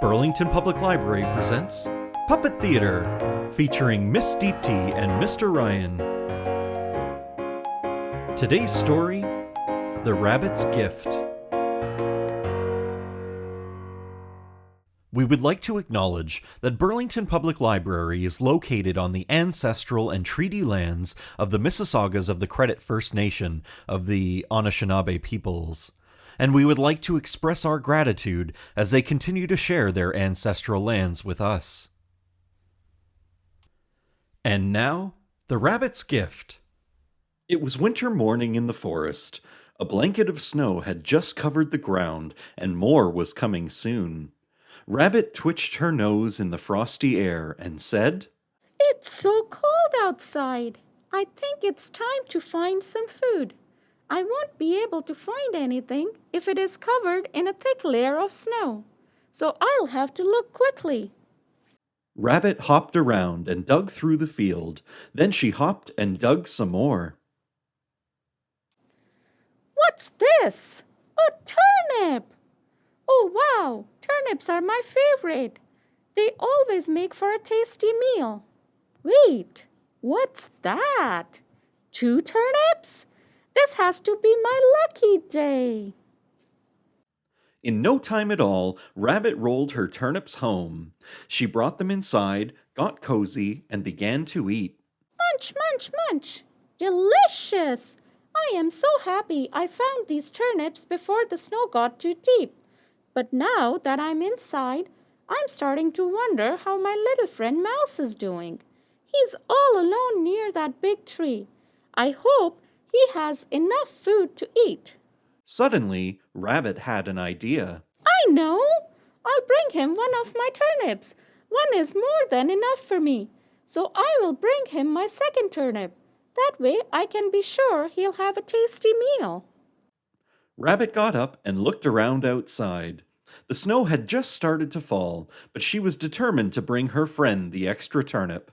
Burlington Public Library presents Puppet Theater, featuring Miss Deepty and Mr. Ryan. Today's story, The Rabbit's Gift. We would like to acknowledge that Burlington Public Library is located on the ancestral and treaty lands of the Mississaugas of the Credit First Nation of the Anishinaabe peoples, and we would like to express our gratitude as they continue to share their ancestral lands with us. And now, The Rabbit's Gift. It was winter morning in the forest. A blanket of snow had just covered the ground, and more was coming soon. Rabbit twitched her nose in the frosty air and said, "It's so cold outside. I think it's time to find some food. I won't be able to find anything if it is covered in a thick layer of snow, so I'll have to look quickly." Rabbit hopped around and dug through the field. Then she hopped and dug some more. What's this? A turnip! Oh wow, turnips are my favorite. They always make for a tasty meal. Wait, what's that? 2 turnips? This has to be my lucky day. In no time at all, Rabbit rolled her turnips home. She brought them inside, got cozy, and began to eat. Munch, munch, munch. Delicious! I am so happy I found these turnips before the snow got too deep. But now that I'm inside, I'm starting to wonder how my little friend Mouse is doing. He's all alone near that big tree. I hope he has enough food to eat. Suddenly, Rabbit had an idea. I know! I'll bring him one of my turnips. One is more than enough for me. So I will bring him my second turnip. That way I can be sure he'll have a tasty meal. Rabbit got up and looked around outside. The snow had just started to fall, but she was determined to bring her friend the extra turnip.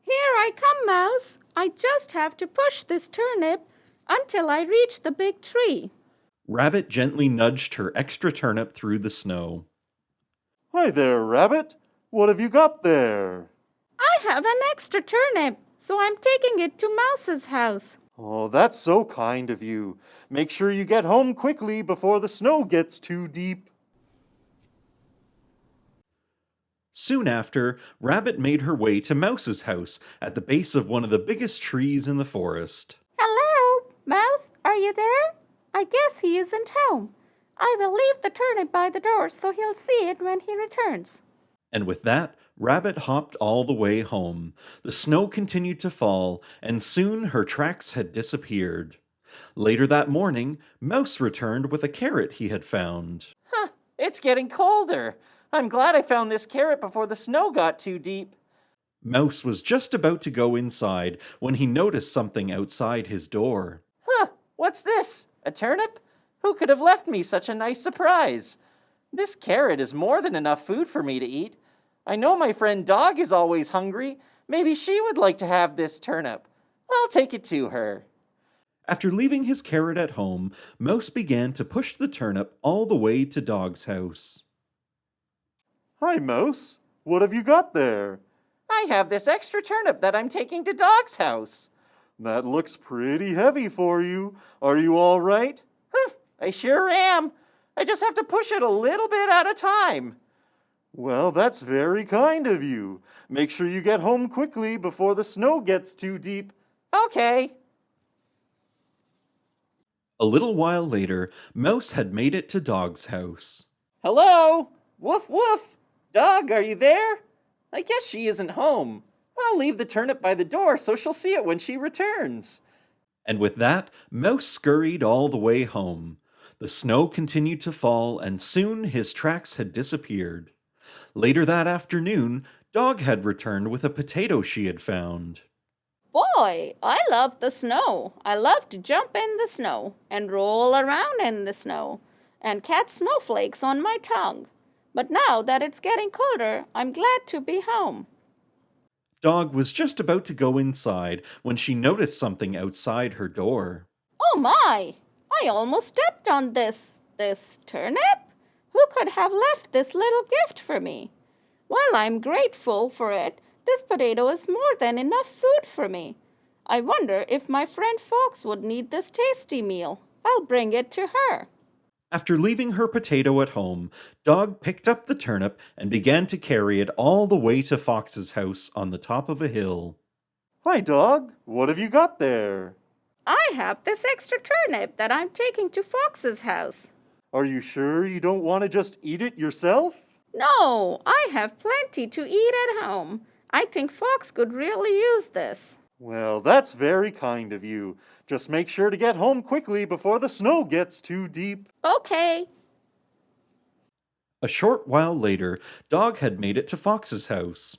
Here I come, Mouse. I just have to push this turnip until I reach the big tree. Rabbit gently nudged her extra turnip through the snow. Hi there, Rabbit. What have you got there? I have an extra turnip, so I'm taking it to Mouse's house. Oh, that's so kind of you. Make sure you get home quickly before the snow gets too deep. Soon after, Rabbit made her way to Mouse's house at the base of one of the biggest trees in the forest. Hello, Mouse, are you there? I guess he isn't home. I will leave the turnip by the door so he'll see it when he returns. And with that, Rabbit hopped all the way home. The snow continued to fall, and soon her tracks had disappeared. Later that morning, Mouse returned with a carrot he had found. It's getting colder. I'm glad I found this carrot before the snow got too deep. Mouse was just about to go inside when he noticed something outside his door. What's this? A turnip? Who could have left me such a nice surprise? This carrot is more than enough food for me to eat. I know my friend Dog is always hungry. Maybe she would like to have this turnip. I'll take it to her. After leaving his carrot at home, Mouse began to push the turnip all the way to Dog's house. Hi, Mouse. What have you got there? I have this extra turnip that I'm taking to Dog's house. That looks pretty heavy for you. Are you all right? I sure am. I just have to push it a little bit at a time. Well, that's very kind of you. Make sure you get home quickly before the snow gets too deep. Okay. A little while later, Mouse had made it to Dog's house. Hello? Woof woof. Dog, are you there? I guess she isn't home. I'll leave the turnip by the door so she'll see it when she returns. And with that, Mouse scurried all the way home. The snow continued to fall, and soon his tracks had disappeared. Later that afternoon, Dog had returned with a potato she had found. Boy, I love the snow. I love to jump in the snow and roll around in the snow and catch snowflakes on my tongue. But now that it's getting colder, I'm glad to be home. Dog was just about to go inside when she noticed something outside her door. Oh my! I almost stepped on this turnip. Who could have left this little gift for me? While I'm grateful for it, this potato is more than enough food for me. I wonder if my friend Fox would need this tasty meal. I'll bring it to her." After leaving her potato at home, Dog picked up the turnip and began to carry it all the way to Fox's house on the top of a hill. Hi, Dog. What have you got there? "I have this extra turnip that I'm taking to Fox's house." Are you sure you don't want to just eat it yourself? "No, I have plenty to eat at home. I think Fox could really use this." Well, that's very kind of you. Just make sure to get home quickly before the snow gets too deep. "Okay." A short while later, Dog had made it to Fox's house.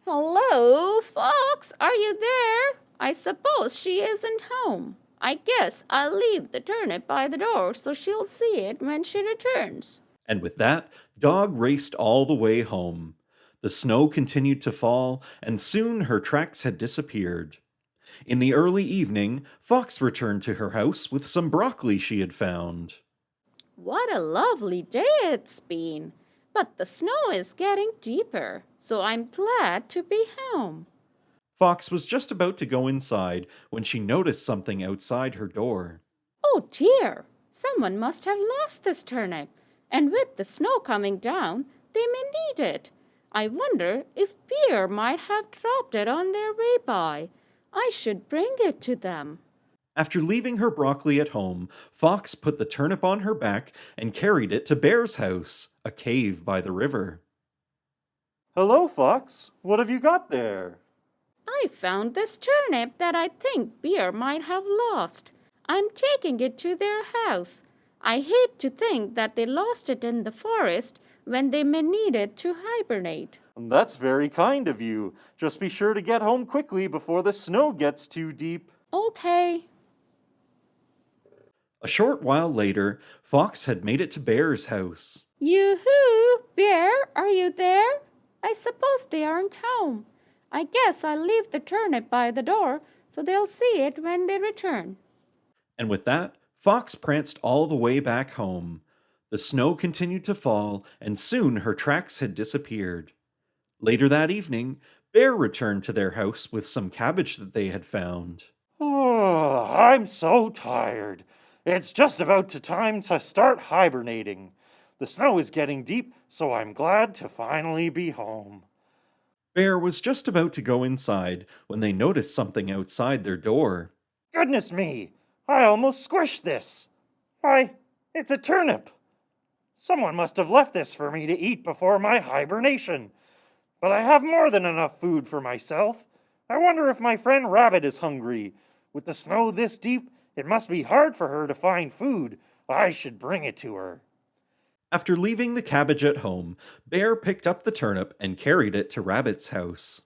"Hello, Fox, are you there? I suppose she isn't home. I guess I'll leave the turnip by the door so she'll see it when she returns." And with that, Dog raced all the way home. The snow continued to fall, and soon her tracks had disappeared. In the early evening, Fox returned to her house with some broccoli she had found. "What a lovely day it's been. But the snow is getting deeper, so I'm glad to be home." Fox was just about to go inside when she noticed something outside her door. "Oh dear, someone must have lost this turnip, and with the snow coming down, they may need it. I wonder if Bear might have dropped it on their way by. I should bring it to them." After leaving her broccoli at home, Fox put the turnip on her back and carried it to Bear's house, a cave by the river. Hello, Fox. What have you got there? "I found this turnip that I think Bear might have lost. I'm taking it to their house. I hate to think that they lost it in the forest when they may need it to hibernate." That's very kind of you. Just be sure to get home quickly before the snow gets too deep. "Okay." A short while later, Fox had made it to Bear's house. "Yoo-hoo! Bear, are you there? I suppose they aren't home. I guess I'll leave the turnip by the door so they'll see it when they return." And with that, Fox pranced all the way back home. The snow continued to fall, and soon her tracks had disappeared. Later that evening, Bear returned to their house with some cabbage that they had found. Oh, I'm so tired. It's just about time to start hibernating. The snow is getting deep, so I'm glad to finally be home. Bear was just about to go inside when they noticed something outside their door. Goodness me, I almost squished this. Why, it's a turnip. Someone must have left this for me to eat before my hibernation. But I have more than enough food for myself. I wonder if my friend Rabbit is hungry. With the snow this deep, it must be hard for her to find food. I should bring it to her. After leaving the cabbage at home, Bear picked up the turnip and carried it to Rabbit's house.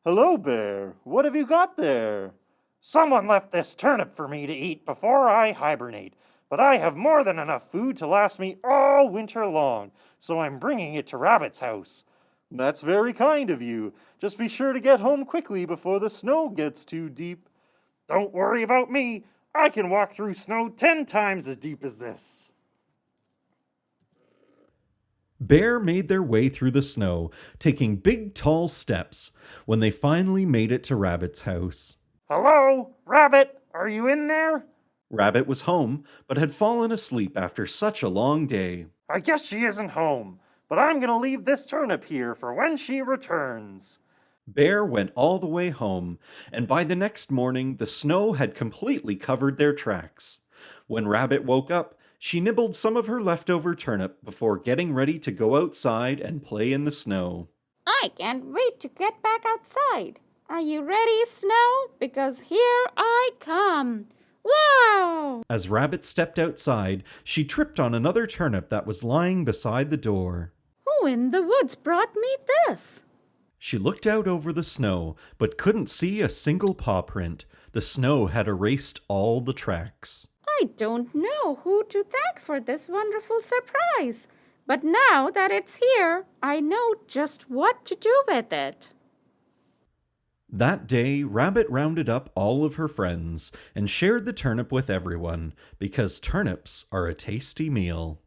Hello, Bear. What have you got there? Someone left this turnip for me to eat before I hibernate, but I have more than enough food to last me all winter long, so I'm bringing it to Rabbit's house. That's very kind of you. Just be sure to get home quickly before the snow gets too deep. Don't worry about me. I can walk through snow 10 times as deep as this. Bear made their way through the snow, taking big tall steps, when they finally made it to Rabbit's house. Hello, Rabbit, are you in there? Rabbit was home, but had fallen asleep after such a long day. I guess she isn't home, but I'm going to leave this turnip here for when she returns. Bear went all the way home, and by the next morning the snow had completely covered their tracks. When Rabbit woke up, she nibbled some of her leftover turnip before getting ready to go outside and play in the snow. "I can't wait to get back outside. Are you ready, Snow? Because here I come. Wow!" As Rabbit stepped outside, she tripped on another turnip that was lying beside the door. "Who in the woods brought me this?" She looked out over the snow, but couldn't see a single paw print. The snow had erased all the tracks. "I don't know who to thank for this wonderful surprise, but now that it's here, I know just what to do with it." That day, Rabbit rounded up all of her friends and shared the turnip with everyone, because turnips are a tasty meal.